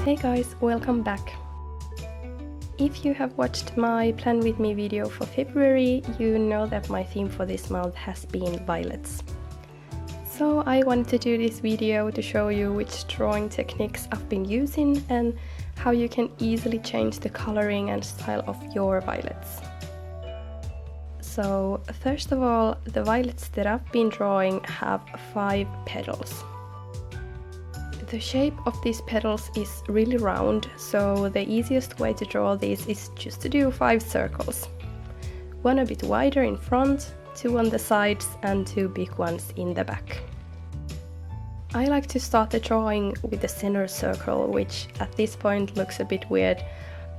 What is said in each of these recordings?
Hey guys, welcome back. If you have watched my Plan With Me video for February, you know that my theme for this month has been violets. So I wanted to do this video to show you which drawing techniques I've been using and how you can easily change the coloring and style of your violets. So first of all, the violets that I've been drawing have 5 petals. The shape of these petals is really round, so the easiest way to draw these is just to do 5 circles. One a bit wider in front, 2 on the sides and 2 big ones in the back. I like to start the drawing with the center circle, which at this point looks a bit weird,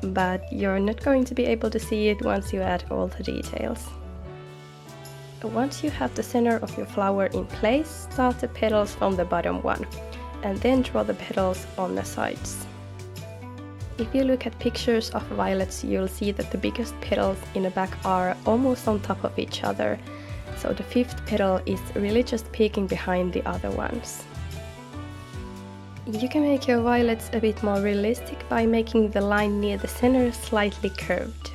but you're not going to be able to see it once you add all the details. Once you have the center of your flower in place, start the petals from the bottom one, and then draw the petals on the sides. If you look at pictures of violets, you'll see that the biggest petals in the back are almost on top of each other, so the 5th petal is really just peeking behind the other ones. You can make your violets a bit more realistic by making the line near the center slightly curved.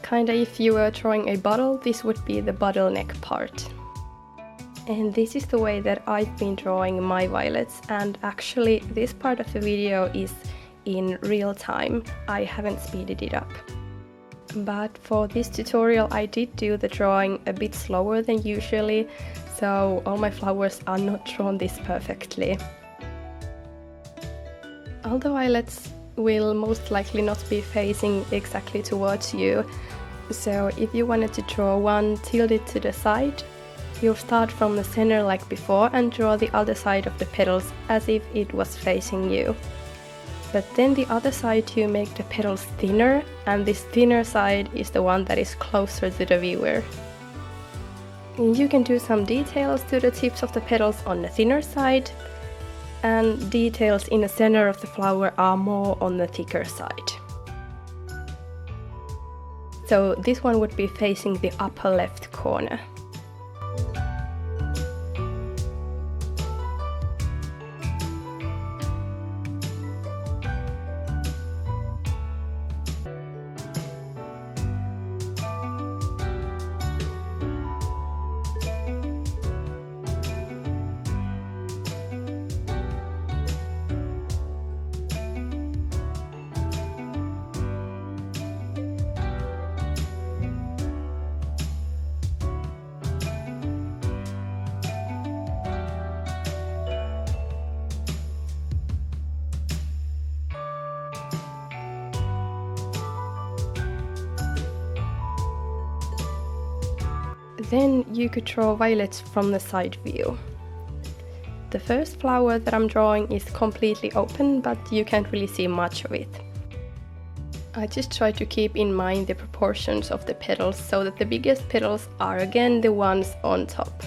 Kinda if you were drawing a bottle, this would be the bottleneck part. And this is the way that I've been drawing my violets, and actually this part of the video is in real time. I haven't speeded it up. But for this tutorial I did do the drawing a bit slower than usually, so all my flowers are not drawn this perfectly. All the violets will most likely not be facing exactly towards you, so if you wanted to draw one tilted to the side, you'll start from the center like before and draw the other side of the petals as if it was facing you. But then the other side you make the petals thinner, and this thinner side is the one that is closer to the viewer. You can do some details to the tips of the petals on the thinner side, and details in the center of the flower are more on the thicker side. So this one would be facing the upper left corner. Then you could draw violets from the side view. The first flower that I'm drawing is completely open, but you can't really see much of it. I just try to keep in mind the proportions of the petals so that the biggest petals are again the ones on top.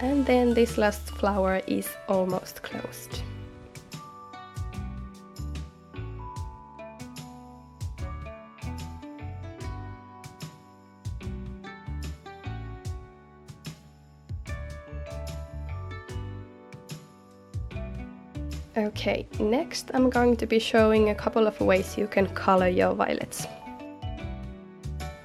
And then this last flower is almost closed. Okay, next I'm going to be showing a couple of ways you can color your violets.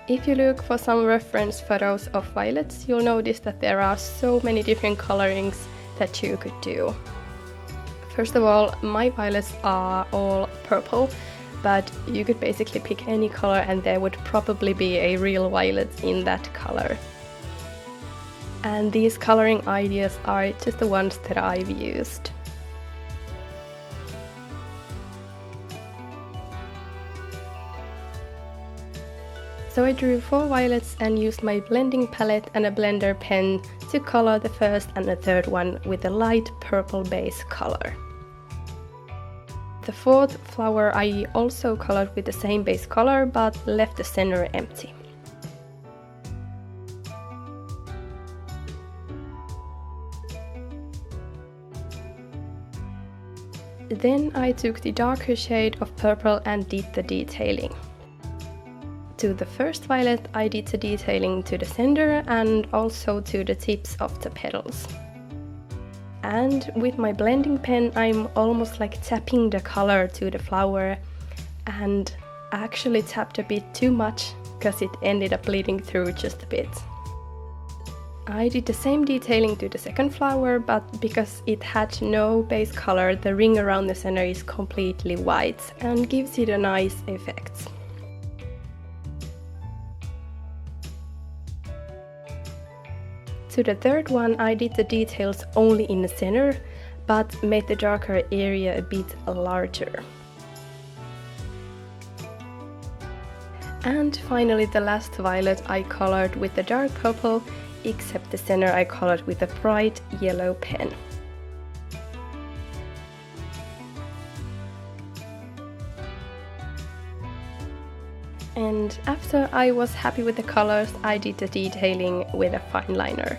If you look for some reference photos of violets, you'll notice that there are so many different colorings that you could do. First of all, my violets are all purple, but you could basically pick any color and there would probably be a real violet in that color. And these coloring ideas are just the ones that I've used. So I drew 4 violets and used my blending palette and a blender pen to color the first and the third one with a light purple base color. The fourth flower I also colored with the same base color, but left the center empty. Then I took the darker shade of purple and did the detailing. To the first violet I did the detailing to the center and also to the tips of the petals. And with my blending pen I'm almost like tapping the color to the flower, and I actually tapped a bit too much because it ended up bleeding through just a bit. I did the same detailing to the second flower, but because it had no base color, the ring around the center is completely white and gives it a nice effect. To the third one I did the details only in the center, but made the darker area a bit larger. And finally the last violet I colored with the dark purple, except the center I colored with a bright yellow pen. And after I was happy with the colors, I did the detailing with a fine liner.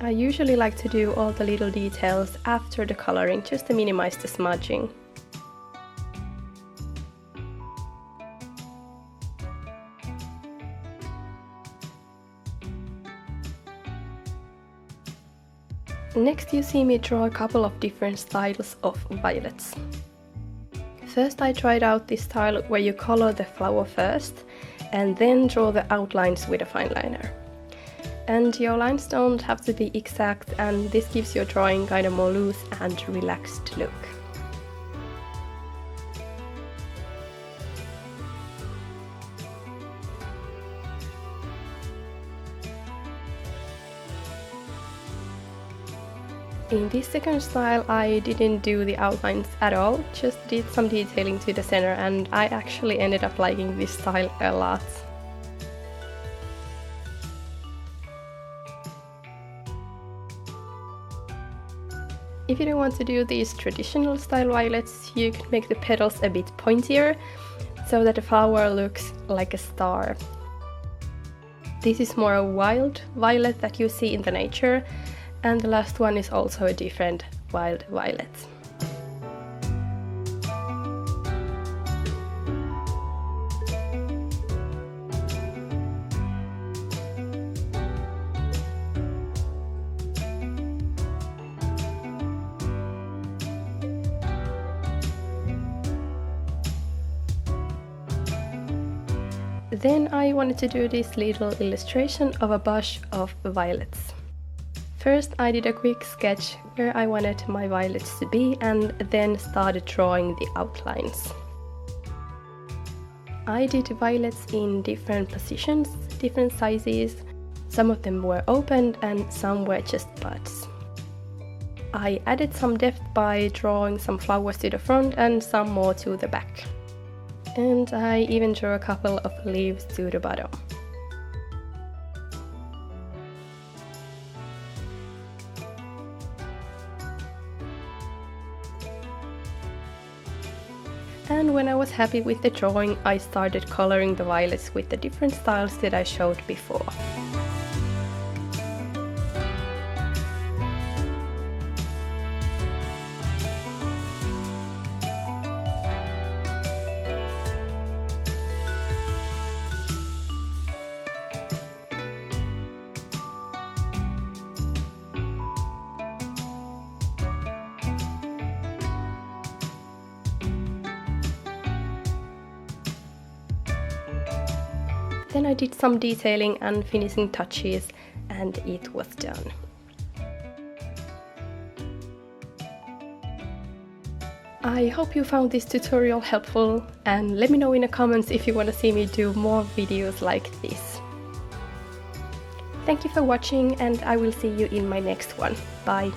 I usually like to do all the little details after the coloring just to minimize the smudging. Next you see me draw a couple of different styles of violets. First I tried out this style where you color the flower first and then draw the outlines with a fine liner. And your lines don't have to be exact, and this gives your drawing kind of more loose and relaxed look. In this second style I didn't do the outlines at all, just did some detailing to the center, and I actually ended up liking this style a lot. If you don't want to do these traditional style violets, you could make the petals a bit pointier, so that the flower looks like a star. This is more a wild violet that you see in the nature, and the last one is also a different wild violet. Then I wanted to do this little illustration of a bush of violets. First I did a quick sketch where I wanted my violets to be, and then started drawing the outlines. I did violets in different positions, different sizes. Some of them were opened and some were just buds. I added some depth by drawing some flowers to the front and some more to the back. And I even drew a couple of leaves to the bottom. And when I was happy with the drawing, I started coloring the violets with the different styles that I showed before. Then I did some detailing and finishing touches, and it was done. I hope you found this tutorial helpful, and let me know in the comments if you want to see me do more videos like this. Thank you for watching, and I will see you in my next one. Bye!